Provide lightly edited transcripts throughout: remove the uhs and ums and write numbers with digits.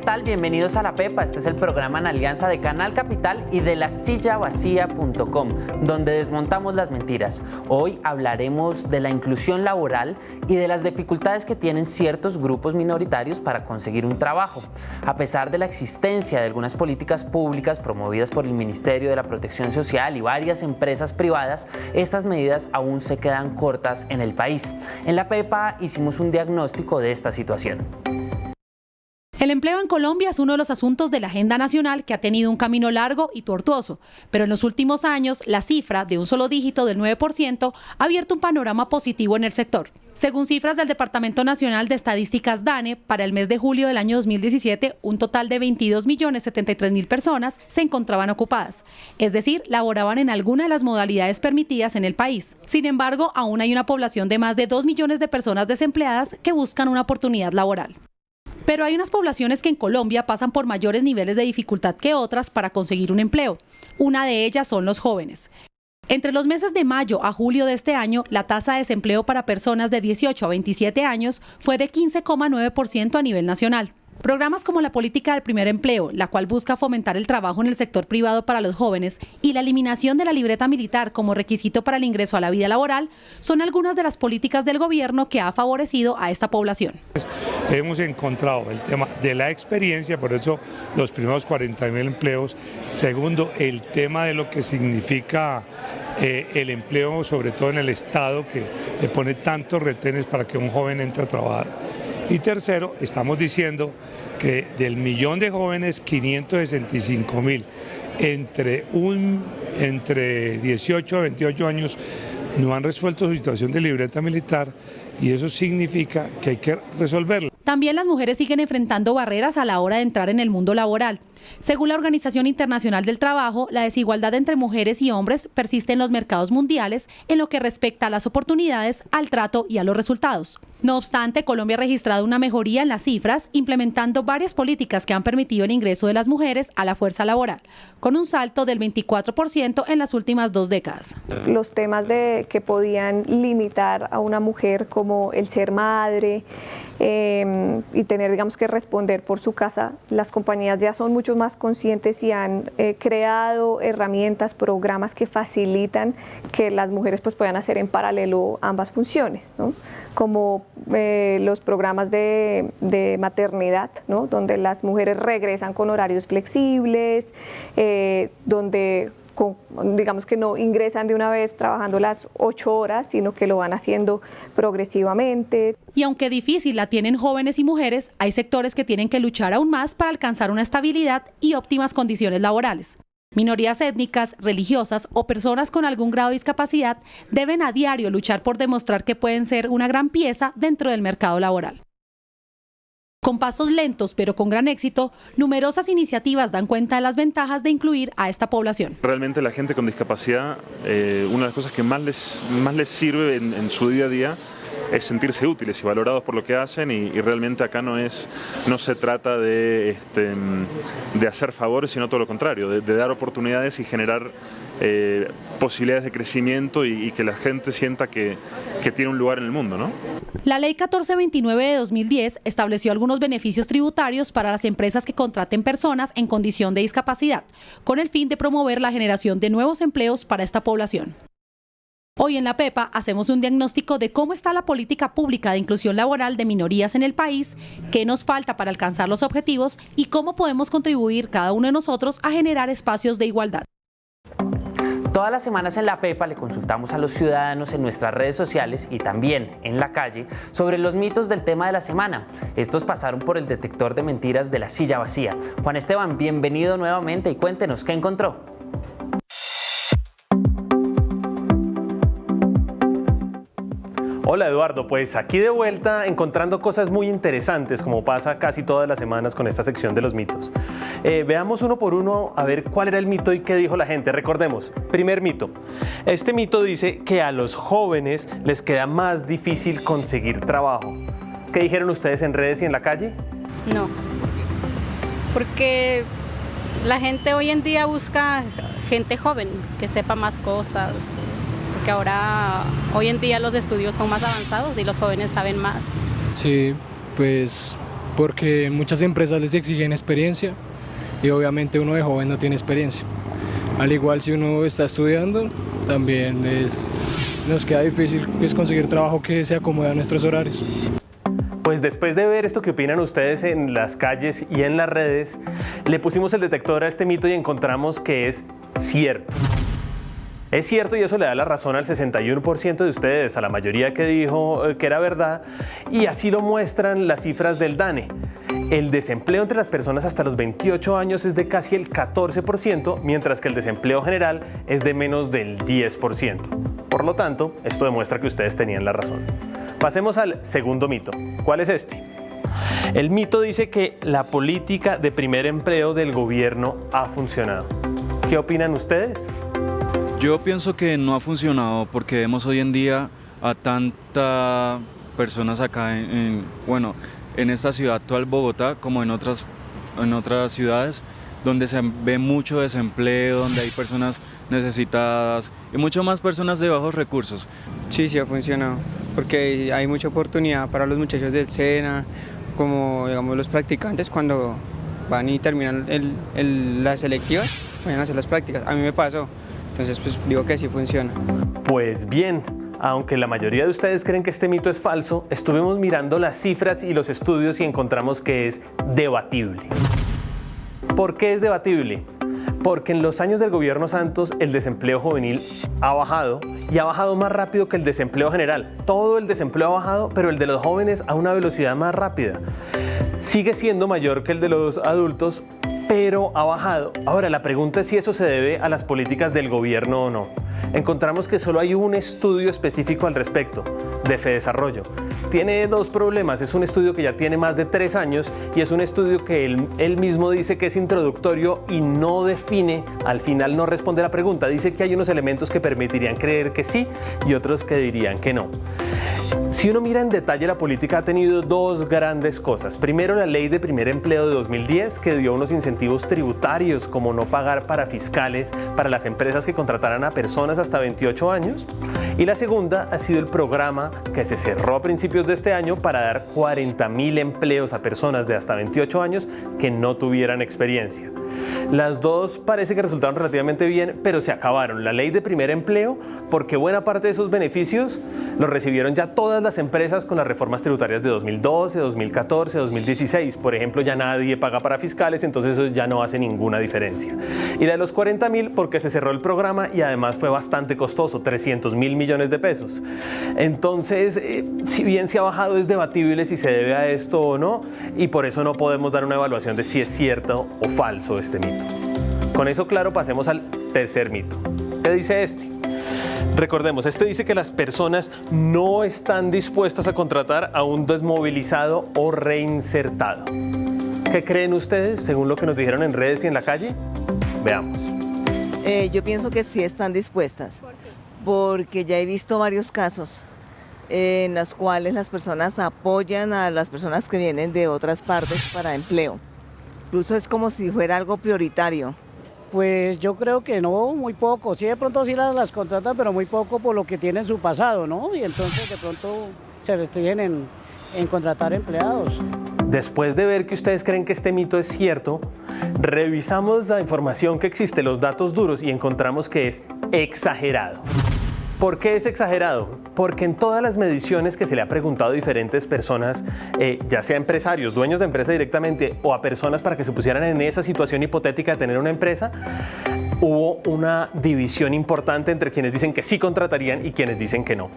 tal? Bienvenidos a La Pepa. Este es el programa en alianza de Canal Capital y de lasillavacía.com, donde desmontamos las mentiras. Hoy hablaremos de la inclusión laboral y de las dificultades que tienen ciertos grupos minoritarios para conseguir un trabajo. A pesar de la existencia de algunas políticas públicas promovidas por el Ministerio de la Protección Social y varias empresas privadas, estas medidas aún se quedan cortas en el país. En La Pepa hicimos un diagnóstico de esta situación. El empleo en Colombia es uno de los asuntos de la agenda nacional que ha tenido un camino largo y tortuoso, pero en los últimos años la cifra de un solo dígito del 9% ha abierto un panorama positivo en el sector. Según cifras del Departamento Nacional de Estadísticas DANE, para el mes de julio del año 2017, un total de 22.073.000 personas se encontraban ocupadas, es decir, laboraban en alguna de las modalidades permitidas en el país. Sin embargo, aún hay una población de más de 2 millones de personas desempleadas que buscan una oportunidad laboral. Pero hay unas poblaciones que en Colombia pasan por mayores niveles de dificultad que otras para conseguir un empleo. Una de ellas son los jóvenes. Entre los meses de mayo a julio de este año, la tasa de desempleo para personas de 18 a 27 años fue de 15,9% a nivel nacional. Programas como la política del primer empleo, la cual busca fomentar el trabajo en el sector privado para los jóvenes, y la eliminación de la libreta militar como requisito para el ingreso a la vida laboral, son algunas de las políticas del gobierno que ha favorecido a esta población. Hemos encontrado el tema de la experiencia, por eso los primeros 40.000 empleos. Segundo, el tema de lo que significa el empleo, sobre todo en el Estado, que le pone tantos retenes para que un joven entre a trabajar. Y tercero, estamos diciendo que del millón de jóvenes, 565.000 entre 18 a 28 años no han resuelto su situación de libreta militar, y eso significa que hay que resolverlo. También las mujeres siguen enfrentando barreras a la hora de entrar en el mundo laboral. Según la Organización Internacional del Trabajo, la desigualdad entre mujeres y hombres persiste en los mercados mundiales en lo que respecta a las oportunidades, al trato y a los resultados. No obstante, Colombia ha registrado una mejoría en las cifras, implementando varias políticas que han permitido el ingreso de las mujeres a la fuerza laboral, con un salto del 24% en las últimas 2 décadas. Los temas que podían limitar a una mujer, como el ser madre y tener, digamos, que responder por su casa, las compañías ya son mucho más conscientes y han creado herramientas, programas que facilitan que las mujeres pues puedan hacer en paralelo ambas funciones, ¿no? Como los programas de maternidad, ¿no? Donde las mujeres regresan con horarios flexibles, donde digamos que no ingresan de una vez trabajando las 8 horas, sino que lo van haciendo progresivamente. Y aunque difícil la tienen jóvenes y mujeres, hay sectores que tienen que luchar aún más para alcanzar una estabilidad y óptimas condiciones laborales. Minorías étnicas, religiosas o personas con algún grado de discapacidad deben a diario luchar por demostrar que pueden ser una gran pieza dentro del mercado laboral. Con pasos lentos pero con gran éxito, numerosas iniciativas dan cuenta de las ventajas de incluir a esta población. Realmente la gente con discapacidad, una de las cosas que más les sirve en su día a día es sentirse útiles y valorados por lo que hacen, y realmente acá no se trata de hacer favores, sino todo lo contrario, de dar oportunidades y generar posibilidades de crecimiento y que la gente sienta que tiene un lugar en el mundo, ¿no? La Ley 1429 de 2010 estableció algunos beneficios tributarios para las empresas que contraten personas en condición de discapacidad, con el fin de promover la generación de nuevos empleos para esta población. Hoy en La Pepa hacemos un diagnóstico de cómo está la política pública de inclusión laboral de minorías en el país, qué nos falta para alcanzar los objetivos y cómo podemos contribuir cada uno de nosotros a generar espacios de igualdad. Todas las semanas en La Pepa le consultamos a los ciudadanos en nuestras redes sociales y también en la calle sobre los mitos del tema de la semana. Estos pasaron por el detector de mentiras de La Silla Vacía. Juan Esteban, bienvenido nuevamente y cuéntenos qué encontró. Hola Eduardo, pues aquí de vuelta encontrando cosas muy interesantes, como pasa casi todas las semanas con esta sección de los mitos. Veamos uno por uno a ver cuál era el mito y qué dijo la gente. Recordemos, primer mito. Este mito dice que a los jóvenes les queda más difícil conseguir trabajo. ¿Qué dijeron ustedes en redes y en la calle? No, porque la gente hoy en día busca gente joven que sepa más cosas. Que ahora, hoy en día los estudios son más avanzados y los jóvenes saben más. Sí, pues porque en muchas empresas les exigen experiencia y obviamente uno de joven no tiene experiencia. Al igual si uno está estudiando, también nos queda difícil conseguir trabajo que se acomode a nuestros horarios. Pues después de ver esto que opinan ustedes en las calles y en las redes, le pusimos el detector a este mito y encontramos que es cierto. Es cierto y eso le da la razón al 61% de ustedes, a la mayoría que dijo que era verdad, y así lo muestran las cifras del DANE. El desempleo entre las personas hasta los 28 años es de casi el 14%, mientras que el desempleo general es de menos del 10%. Por lo tanto, esto demuestra que ustedes tenían la razón. Pasemos al segundo mito. ¿Cuál es este? El mito dice que la política de primer empleo del gobierno ha funcionado. ¿Qué opinan ustedes? Yo pienso que no ha funcionado porque vemos hoy en día a tantas personas acá en esta ciudad actual, Bogotá, como en otras ciudades, donde se ve mucho desempleo, donde hay personas necesitadas y mucho más personas de bajos recursos. Sí, sí ha funcionado, porque hay mucha oportunidad para los muchachos del SENA, como digamos los practicantes cuando van y terminan las selectivas, vayan a hacer las prácticas. A mí me pasó, entonces pues digo que sí funciona. Pues bien, aunque la mayoría de ustedes creen que este mito es falso, estuvimos mirando las cifras y los estudios y encontramos que es debatible. ¿Por qué es debatible? Porque en los años del gobierno Santos el desempleo juvenil ha bajado y ha bajado más rápido que el desempleo general. Todo el desempleo ha bajado, pero el de los jóvenes a una velocidad más rápida. Sigue siendo mayor que el de los adultos, pero ha bajado. Ahora, la pregunta es si eso se debe a las políticas del gobierno o no. Encontramos que solo hay un estudio específico al respecto, de Fedesarrollo. Tiene dos problemas, es un estudio que ya tiene más de 3 años y es un estudio que él mismo dice que es introductorio y no define, al final no responde a la pregunta, dice que hay unos elementos que permitirían creer que sí y otros que dirían que no. Si uno mira en detalle, la política ha tenido dos grandes cosas. Primero, la ley de primer empleo de 2010, que dio unos incentivos tributarios como no pagar para fiscales para las empresas que contrataran a personas hasta 28 años. Y la segunda ha sido el programa que se cerró a principios de este año para dar 40.000 empleos a personas de hasta 28 años que no tuvieran experiencia. Las dos parece que resultaron relativamente bien, pero se acabaron. La ley de primer empleo, porque buena parte de esos beneficios los recibieron ya todas las empresas con las reformas tributarias de 2012, 2014, 2016. Por ejemplo, ya nadie paga para fiscales, entonces eso ya no hace ninguna diferencia. Y la de los 40.000 porque se cerró el programa y además fue bastante costoso, 300.000 millones de pesos. Entonces, si bien se ha bajado, es debatible si se debe a esto o no, y por eso no podemos dar una evaluación de si es cierto o falso este mito. Con eso claro, pasemos al tercer mito. ¿Qué dice este? Recordemos, este dice que las personas no están dispuestas a contratar a un desmovilizado o reinsertado. ¿Qué creen ustedes según lo que nos dijeron en redes y en la calle? Veamos. Yo pienso que sí están dispuestas. ¿Por qué? Porque ya he visto varios casos en los cuales las personas apoyan a las personas que vienen de otras partes para empleo. Incluso es como si fuera algo prioritario. Pues yo creo que no, muy poco. Sí, de pronto sí las contratan, pero muy poco por lo que tienen su pasado, ¿no? Y entonces de pronto se restringen en contratar empleados. Después de ver que ustedes creen que este mito es cierto, revisamos la información que existe, los datos duros, y encontramos que es exagerado. ¿Por qué es exagerado? Porque en todas las mediciones que se le ha preguntado a diferentes personas, ya sea empresarios, dueños de empresa directamente, o a personas para que se pusieran en esa situación hipotética de tener una empresa, hubo una división importante entre quienes dicen que sí contratarían y quienes dicen que no.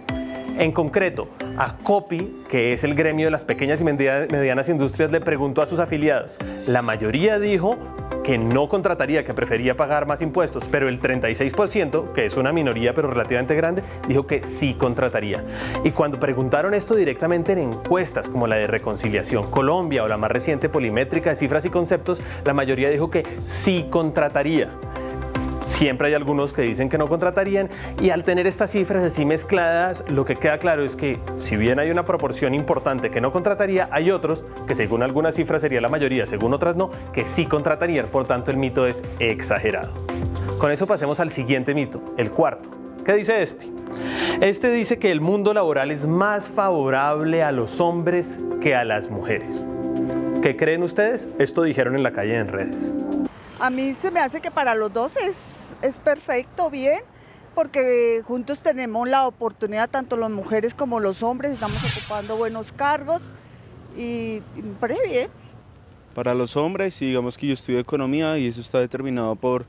En concreto, a COPI, que es el gremio de las pequeñas y medianas industrias, le preguntó a sus afiliados. La mayoría dijo que no contrataría, que prefería pagar más impuestos, pero el 36%, que es una minoría pero relativamente grande, dijo que sí contrataría. Y cuando preguntaron esto directamente en encuestas como la de Reconciliación Colombia o la más reciente Polimétrica de Cifras y Conceptos, la mayoría dijo que sí contrataría. Siempre hay algunos que dicen que no contratarían, y al tener estas cifras así mezcladas, lo que queda claro es que si bien hay una proporción importante que no contrataría, hay otros que según algunas cifras sería la mayoría, según otras no, que sí contratarían. Por tanto, el mito es exagerado. Con eso pasemos al siguiente mito, el cuarto. ¿Qué dice este? Este dice que el mundo laboral es más favorable a los hombres que a las mujeres. ¿Qué creen ustedes? Esto dijeron en la calle en redes. A mí se me hace que para los dos es perfecto, bien, porque juntos tenemos la oportunidad, tanto las mujeres como los hombres, estamos ocupando buenos cargos y me parece bien. Para los hombres, digamos que yo estudio economía y eso está determinado por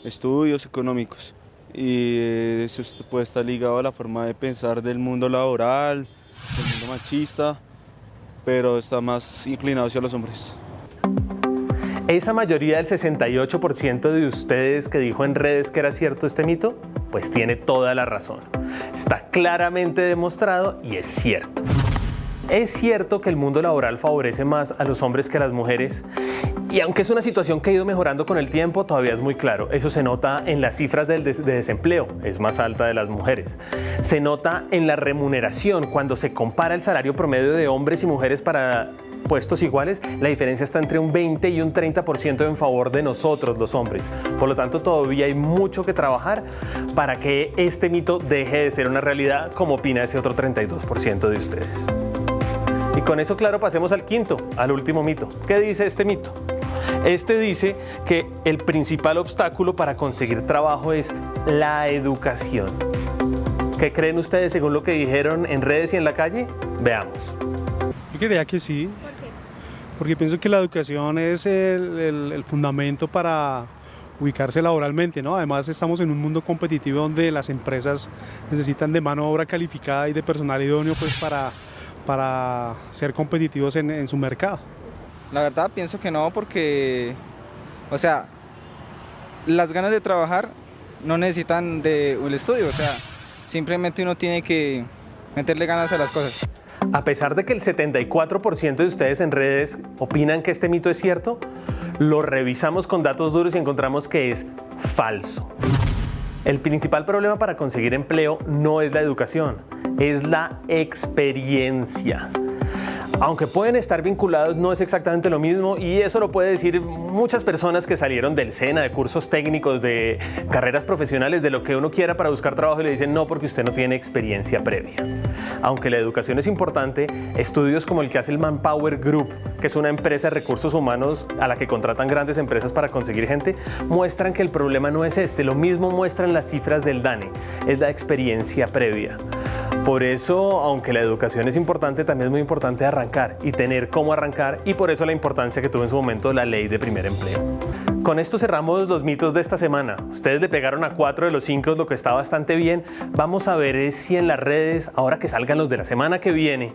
estudios económicos y eso puede estar ligado a la forma de pensar del mundo laboral, del mundo machista, pero está más inclinado hacia los hombres. ¿Esa mayoría del 68% de ustedes que dijo en redes que era cierto este mito? Pues tiene toda la razón. Está claramente demostrado y es cierto. Es cierto que el mundo laboral favorece más a los hombres que a las mujeres y aunque es una situación que ha ido mejorando con el tiempo, todavía es muy claro. Eso se nota en las cifras de desempleo, es más alta de las mujeres. Se nota en la remuneración, cuando se compara el salario promedio de hombres y mujeres para puestos iguales, la diferencia está entre un 20 y un 30% en favor de nosotros, los hombres. Por lo tanto, todavía hay mucho que trabajar para que este mito deje de ser una realidad, como opina ese otro 32% de ustedes. Y con eso, claro, pasemos al quinto, al último mito. ¿Qué dice este mito? Este dice que el principal obstáculo para conseguir trabajo es la educación. ¿Qué creen ustedes según lo que dijeron en redes y en la calle? Veamos. Yo creía que sí. ¿Por qué? Porque pienso que la educación es el fundamento para ubicarse laboralmente, ¿no? Además estamos en un mundo competitivo donde las empresas necesitan de mano de obra calificada y de personal idóneo pues para ser competitivos en su mercado. La verdad pienso que no, porque, o sea, las ganas de trabajar no necesitan de un estudio, o sea, simplemente uno tiene que meterle ganas a las cosas. A pesar de que el 74% de ustedes en redes opinan que este mito es cierto, lo revisamos con datos duros y encontramos que es falso. El principal problema para conseguir empleo no es la educación, es la experiencia. Aunque pueden estar vinculados, no es exactamente lo mismo y eso lo puede decir muchas personas que salieron del SENA, de cursos técnicos, de carreras profesionales, de lo que uno quiera para buscar trabajo y le dicen no porque usted no tiene experiencia previa. Aunque la educación es importante, estudios como el que hace el Manpower Group, que es una empresa de recursos humanos a la que contratan grandes empresas para conseguir gente, muestran que el problema no es este, lo mismo muestran las cifras del DANE, es la experiencia previa. Por eso, aunque la educación es importante, también es muy importante arrancar y tener cómo arrancar y por eso la importancia que tuvo en su momento la ley de primer empleo. Con esto cerramos los mitos de esta semana. Ustedes le pegaron a 4 de los 5, lo que está bastante bien. Vamos a ver si en las redes, ahora que salgan los de la semana que viene,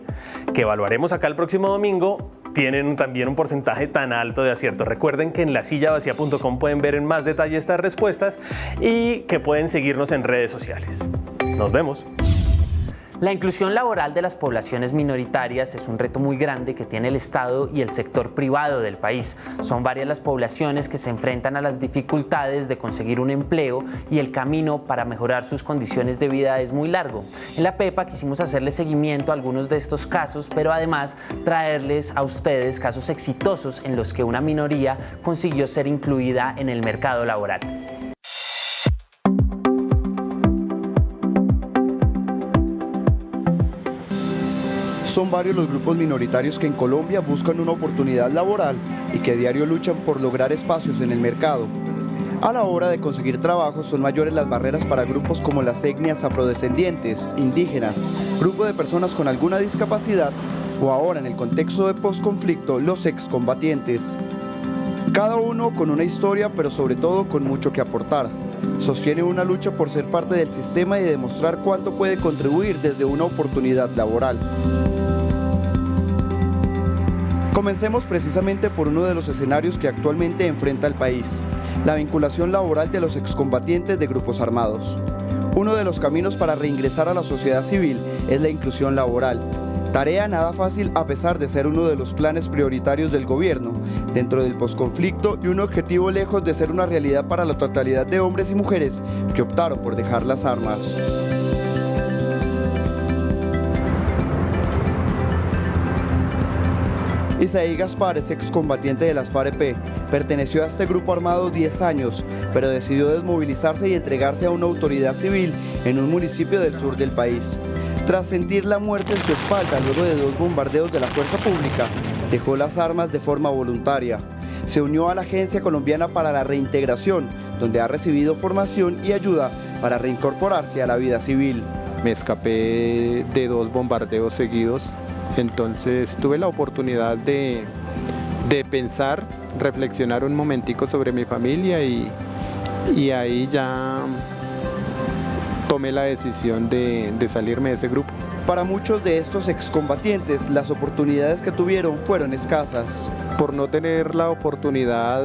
que evaluaremos acá el próximo domingo, tienen también un porcentaje tan alto de acierto. Recuerden que en lasillavacía.com pueden ver en más detalle estas respuestas y que pueden seguirnos en redes sociales. Nos vemos. La inclusión laboral de las poblaciones minoritarias es un reto muy grande que tiene el Estado y el sector privado del país. Son varias las poblaciones que se enfrentan a las dificultades de conseguir un empleo y el camino para mejorar sus condiciones de vida es muy largo. En la PEPA quisimos hacerle seguimiento a algunos de estos casos, pero además traerles a ustedes casos exitosos en los que una minoría consiguió ser incluida en el mercado laboral. Son varios los grupos minoritarios que en Colombia buscan una oportunidad laboral y que a diario luchan por lograr espacios en el mercado. A la hora de conseguir trabajo son mayores las barreras para grupos como las etnias afrodescendientes, indígenas, grupo de personas con alguna discapacidad o ahora en el contexto de posconflicto los excombatientes. Cada uno con una historia pero sobre todo con mucho que aportar. Sostiene una lucha por ser parte del sistema y demostrar cuánto puede contribuir desde una oportunidad laboral. Comencemos precisamente por uno de los escenarios que actualmente enfrenta el país, la vinculación laboral de los excombatientes de grupos armados. Uno de los caminos para reingresar a la sociedad civil es la inclusión laboral. Tarea nada fácil a pesar de ser uno de los planes prioritarios del gobierno, dentro del posconflicto y un objetivo lejos de ser una realidad para la totalidad de hombres y mujeres que optaron por dejar las armas. Isaí Gaspar es excombatiente de las FAREP, perteneció a este grupo armado 10 años, pero decidió desmovilizarse y entregarse a una autoridad civil en un municipio del sur del país. Tras sentir la muerte en su espalda luego de 2 bombardeos de la fuerza pública, dejó las armas de forma voluntaria. Se unió a la Agencia Colombiana para la Reintegración, donde ha recibido formación y ayuda para reincorporarse a la vida civil. Me escapé de 2 bombardeos seguidos, entonces tuve la oportunidad de pensar, reflexionar un momentico sobre mi familia y ahí ya tomé la decisión de salirme de ese grupo. Para muchos de estos excombatientes, las oportunidades que tuvieron fueron escasas. Por no tener la oportunidad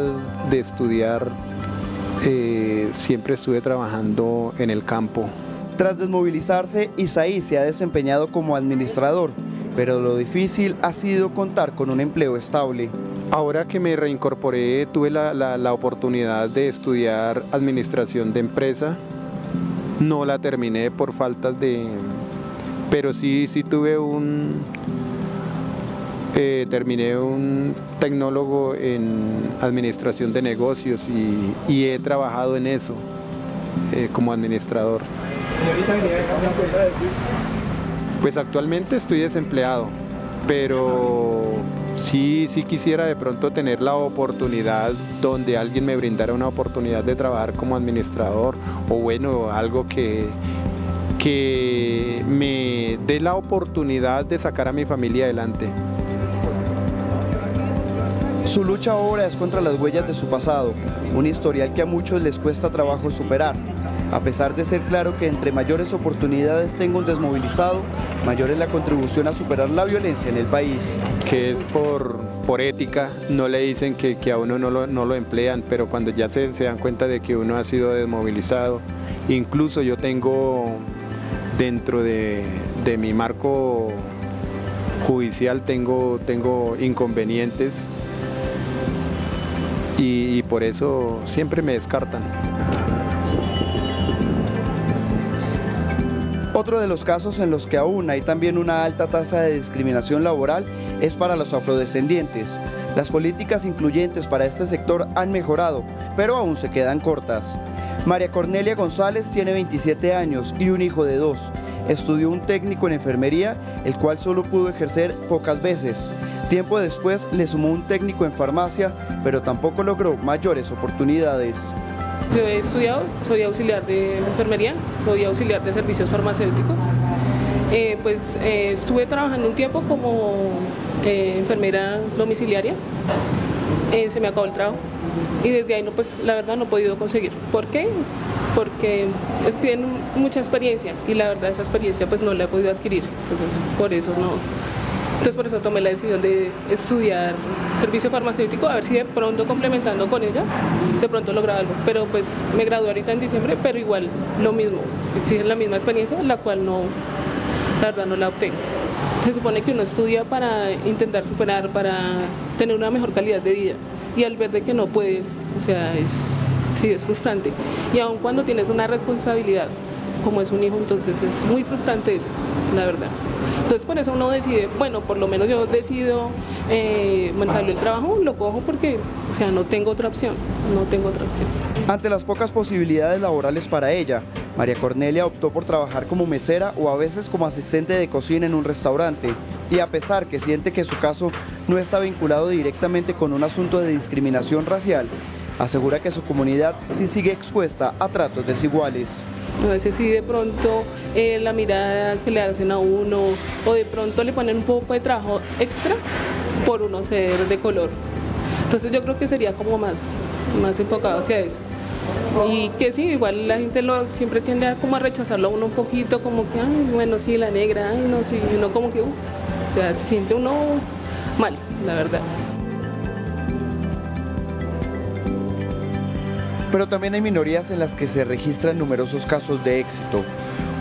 de estudiar, siempre estuve trabajando en el campo. Tras desmovilizarse, Isaí se ha desempeñado como administrador, pero lo difícil ha sido contar con un empleo estable. Ahora que me reincorporé, tuve la oportunidad de estudiar administración de empresa. No la terminé por faltas de... pero sí tuve terminé un tecnólogo en administración de negocios y he trabajado en eso como administrador. Pues actualmente estoy desempleado, pero sí quisiera de pronto tener la oportunidad donde alguien me brindara una oportunidad de trabajar como administrador o bueno, algo que me dé la oportunidad de sacar a mi familia adelante. Su lucha ahora es contra las huellas de su pasado, un historial que a muchos les cuesta trabajo superar. A pesar de ser claro que entre mayores oportunidades tenga un desmovilizado, mayor es la contribución a superar la violencia en el país. Que es por ética, no le dicen que a uno no lo emplean, pero cuando ya se dan cuenta de que uno ha sido desmovilizado, incluso yo tengo dentro de mi marco judicial tengo inconvenientes y por eso siempre me descartan. Otro de los casos en los que aún hay también una alta tasa de discriminación laboral es para los afrodescendientes. Las políticas incluyentes para este sector han mejorado, pero aún se quedan cortas. María Cornelia González tiene 27 años y un hijo de 2. Estudió un técnico en enfermería, el cual solo pudo ejercer pocas veces. Tiempo después le sumó un técnico en farmacia, pero tampoco logró mayores oportunidades. Yo he estudiado, soy auxiliar de enfermería, soy auxiliar de servicios farmacéuticos. Estuve trabajando un tiempo como enfermera domiciliaria, se me acabó el trabajo y desde ahí la verdad no he podido conseguir. ¿Por qué? Porque piden mucha experiencia y la verdad esa experiencia no la he podido adquirir, entonces por eso tomé la decisión de estudiar servicio farmacéutico, a ver si de pronto complementando con ella, de pronto lograba algo. Pero me gradué ahorita en diciembre, pero igual lo mismo, exigen la misma experiencia, la cual la verdad no la obtengo. Se supone que uno estudia para intentar superar, para tener una mejor calidad de vida y al ver de que no puedes, es frustrante. Y aun cuando tienes una responsabilidad, como es un hijo, entonces es muy frustrante eso, la verdad. Entonces por eso uno decide, por lo menos yo decido, salió el trabajo, lo cojo porque, no tengo otra opción, Ante las pocas posibilidades laborales para ella, María Cornelia optó por trabajar como mesera o a veces como asistente de cocina en un restaurante. Y a pesar que siente que su caso no está vinculado directamente con un asunto de discriminación racial, asegura que su comunidad sí sigue expuesta a tratos desiguales. A veces sí de pronto la mirada que le hacen a uno o de pronto le ponen un poco de trabajo extra por uno ser de color. Entonces yo creo que sería como más enfocado hacia eso. Y que sí, igual la gente siempre tiende a rechazarlo a uno un poquito, como que, sí, la negra, no, sí, uno como que, se siente uno mal, la verdad. Pero también hay minorías en las que se registran numerosos casos de éxito.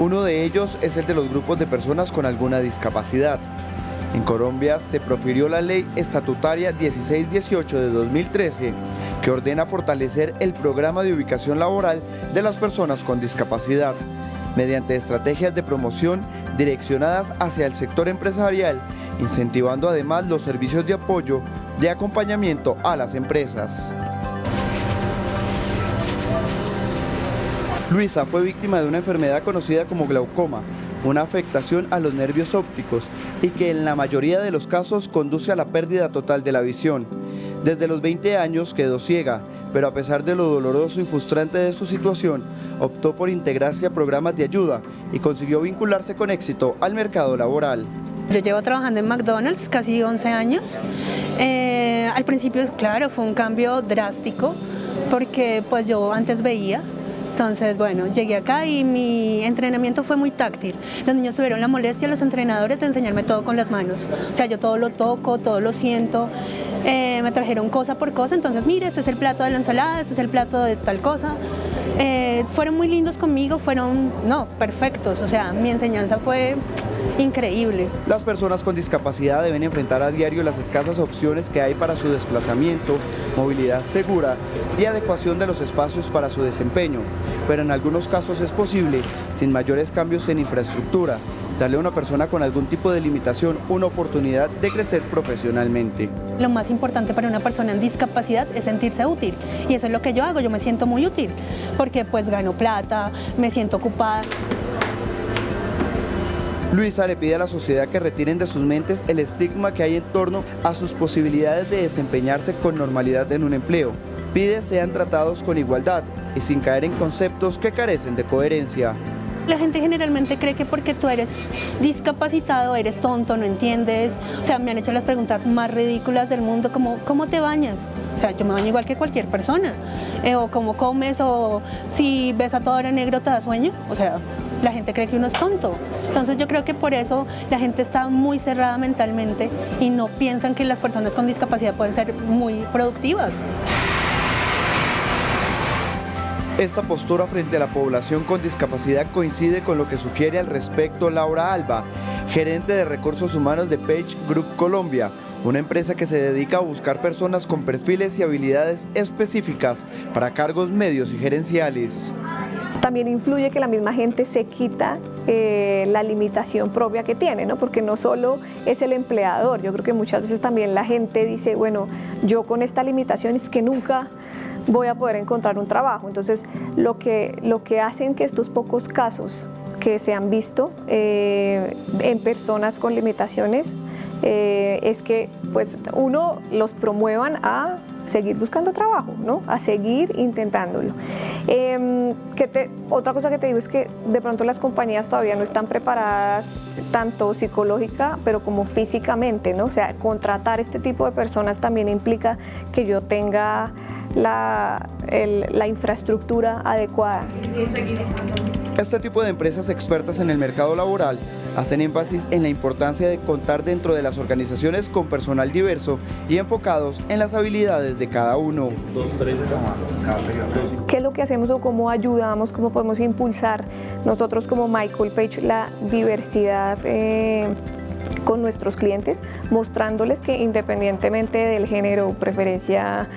Uno de ellos es el de los grupos de personas con alguna discapacidad. En Colombia se profirió la Ley Estatutaria 1618 de 2013, que ordena fortalecer el programa de ubicación laboral de las personas con discapacidad, mediante estrategias de promoción direccionadas hacia el sector empresarial, incentivando además los servicios de apoyo de acompañamiento a las empresas. Luisa fue víctima de una enfermedad conocida como glaucoma, una afectación a los nervios ópticos y que en la mayoría de los casos conduce a la pérdida total de la visión. Desde los 20 años quedó ciega, pero a pesar de lo doloroso y frustrante de su situación, optó por integrarse a programas de ayuda y consiguió vincularse con éxito al mercado laboral. Yo llevo trabajando en McDonald's casi 11 años. Al principio, claro, fue un cambio drástico porque pues yo antes veía. Entonces, bueno, llegué acá y mi entrenamiento fue muy táctil. Los niños tuvieron la molestia, los entrenadores, de enseñarme todo con las manos. O sea, yo todo lo toco, todo lo siento. Me trajeron cosa por cosa, entonces mire, este es el plato de la ensalada, este es el plato de tal cosa. Fueron muy lindos conmigo, perfectos. O sea, mi enseñanza fue increíble. Las personas con discapacidad deben enfrentar a diario las escasas opciones que hay para su desplazamiento, movilidad segura y adecuación de los espacios para su desempeño, pero en algunos casos es posible, sin mayores cambios en infraestructura, darle a una persona con algún tipo de limitación una oportunidad de crecer profesionalmente. Lo más importante para una persona en discapacidad es sentirse útil, y eso es lo que yo hago. Yo me siento muy útil porque pues gano plata, me siento ocupada. Luisa le pide a la sociedad que retiren de sus mentes el estigma que hay en torno a sus posibilidades de desempeñarse con normalidad en un empleo. Pide sean tratados con igualdad y sin caer en conceptos que carecen de coherencia. La gente generalmente cree que porque tú eres discapacitado eres tonto, no entiendes. O sea, me han hecho las preguntas más ridículas del mundo, como ¿cómo te bañas? O sea, yo me baño igual que cualquier persona. O cómo comes, o si ves a toda hora negro te da sueño. O sea, la gente cree que uno es tonto. Entonces yo creo que por eso la gente está muy cerrada mentalmente y no piensan que las personas con discapacidad pueden ser muy productivas. Esta postura frente a la población con discapacidad coincide con lo que sugiere al respecto Laura Alba, gerente de recursos humanos de Page Group Colombia, una empresa que se dedica a buscar personas con perfiles y habilidades específicas para cargos medios y gerenciales. También influye que la misma gente se quita la limitación propia que tiene, ¿no? Porque no solo es el empleador, yo creo que muchas veces también la gente dice, bueno, yo con esta limitación es que nunca voy a poder encontrar un trabajo. Entonces, lo que hacen que estos pocos casos que se han visto en personas con limitaciones es que pues uno los promuevan a seguir buscando trabajo, ¿no? A seguir intentándolo. Otra cosa que te digo es que de pronto las compañías todavía no están preparadas tanto psicológica pero como físicamente, ¿no? O sea, contratar este tipo de personas también implica que yo tenga la infraestructura adecuada. Este tipo de empresas expertas en el mercado laboral hacen énfasis en la importancia de contar dentro de las organizaciones con personal diverso y enfocados en las habilidades de cada uno. ¿Qué es lo que hacemos o cómo ayudamos, cómo podemos impulsar nosotros como Michael Page la diversidad con nuestros clientes, mostrándoles que independientemente del género o preferencia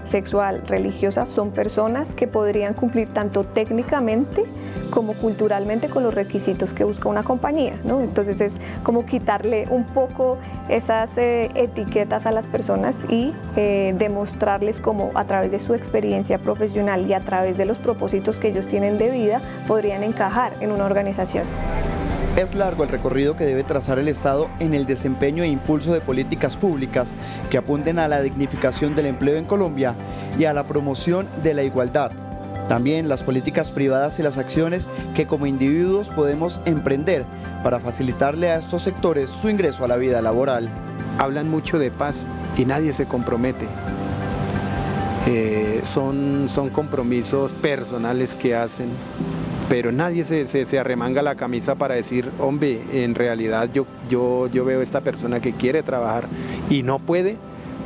sexual, religiosa, son personas que podrían cumplir tanto técnicamente como culturalmente con los requisitos que busca una compañía, ¿no? Entonces es como quitarle un poco esas etiquetas a las personas y demostrarles cómo a través de su experiencia profesional y a través de los propósitos que ellos tienen de vida podrían encajar en una organización. Es largo el recorrido que debe trazar el Estado en el desempeño e impulso de políticas públicas que apunten a la dignificación del empleo en Colombia y a la promoción de la igualdad. También las políticas privadas y las acciones que como individuos podemos emprender para facilitarle a estos sectores su ingreso a la vida laboral. Hablan mucho de paz y nadie se compromete. Son compromisos personales que hacen, pero nadie se arremanga la camisa para decir, hombre, en realidad yo veo a esta persona que quiere trabajar y no puede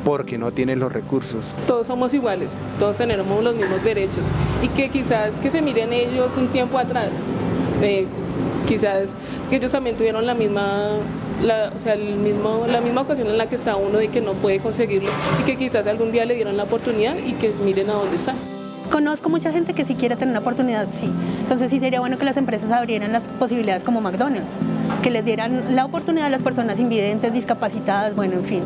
porque no tiene los recursos. Todos somos iguales, todos tenemos los mismos derechos y que quizás que se miren ellos un tiempo atrás, quizás que ellos también tuvieron la misma ocasión en la que está uno de que no puede conseguirlo y que quizás algún día le dieron la oportunidad y que miren a dónde está. Conozco mucha gente que sí quiere tener una oportunidad, sí. Entonces sí sería bueno que las empresas abrieran las posibilidades como McDonald's, que les dieran la oportunidad a las personas invidentes, discapacitadas, bueno, en fin.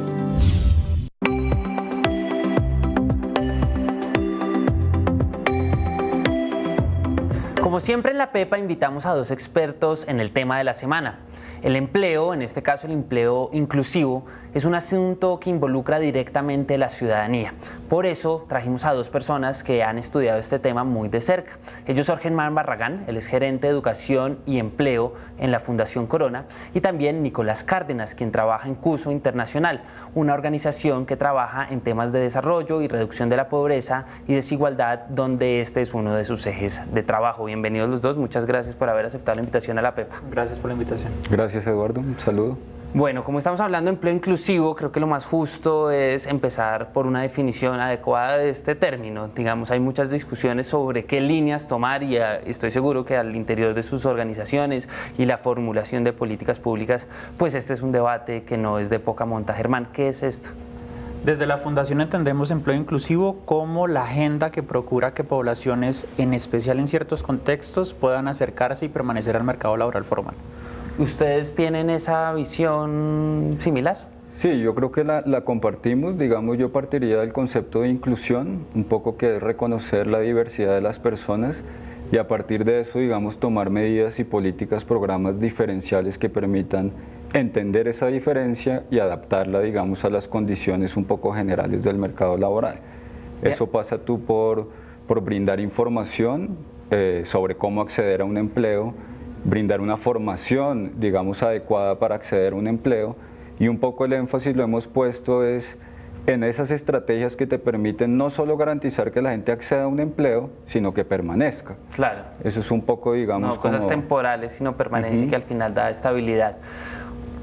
Como siempre en La Pepa invitamos a dos expertos en el tema de la semana. El empleo, en este caso el empleo inclusivo, es un asunto que involucra directamente a la ciudadanía. Por eso trajimos a dos personas que han estudiado este tema muy de cerca. Ellos son Germán Barragán, él es gerente de Educación y Empleo en la Fundación Corona, y también Nicolás Cárdenas, quien trabaja en CUSO Internacional, una organización que trabaja en temas de desarrollo y reducción de la pobreza y desigualdad, donde este es uno de sus ejes de trabajo. Bienvenidos los dos, muchas gracias por haber aceptado la invitación a La Pepa. Gracias por la invitación. Gracias, Eduardo, un saludo. Bueno, como estamos hablando de empleo inclusivo, creo que lo más justo es empezar por una definición adecuada de este término. Digamos, hay muchas discusiones sobre qué líneas tomar y estoy seguro que al interior de sus organizaciones y la formulación de políticas públicas, pues este es un debate que no es de poca monta. Germán, ¿qué es esto? Desde la Fundación entendemos empleo inclusivo como la agenda que procura que poblaciones, en especial en ciertos contextos, puedan acercarse y permanecer al mercado laboral formal. ¿Ustedes tienen esa visión similar? Sí, yo creo que la compartimos. Digamos, yo partiría del concepto de inclusión, un poco que es reconocer la diversidad de las personas y a partir de eso, digamos, tomar medidas y políticas, programas diferenciales que permitan entender esa diferencia y adaptarla, digamos, a las condiciones un poco generales del mercado laboral. Eso pasa tú por brindar información sobre cómo acceder a un empleo, brindar una formación, digamos, adecuada para acceder a un empleo, y un poco el énfasis lo hemos puesto es en esas estrategias que te permiten no solo garantizar que la gente acceda a un empleo, sino que permanezca. Claro. Eso es un poco, digamos, no cosas temporales, sino permanencia y que al final da estabilidad.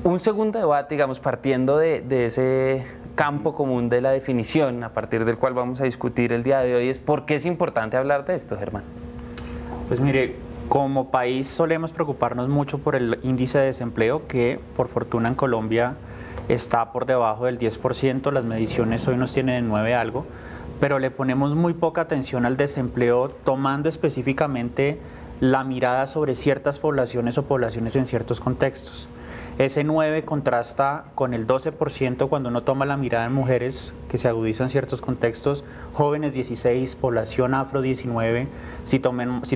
Un segundo debate, digamos, partiendo de ese campo común de la definición, a partir del cual vamos a discutir el día de hoy, es ¿por qué es importante hablar de esto, Germán? Pues mire, como país solemos preocuparnos mucho por el índice de desempleo que por fortuna en Colombia está por debajo del 10%, las mediciones hoy nos tienen en 9 algo, pero le ponemos muy poca atención al desempleo tomando específicamente la mirada sobre ciertas poblaciones o poblaciones en ciertos contextos. Ese 9 contrasta con el 12% cuando uno toma la mirada en mujeres, que se agudiza en ciertos contextos, jóvenes 16, población afro 19, si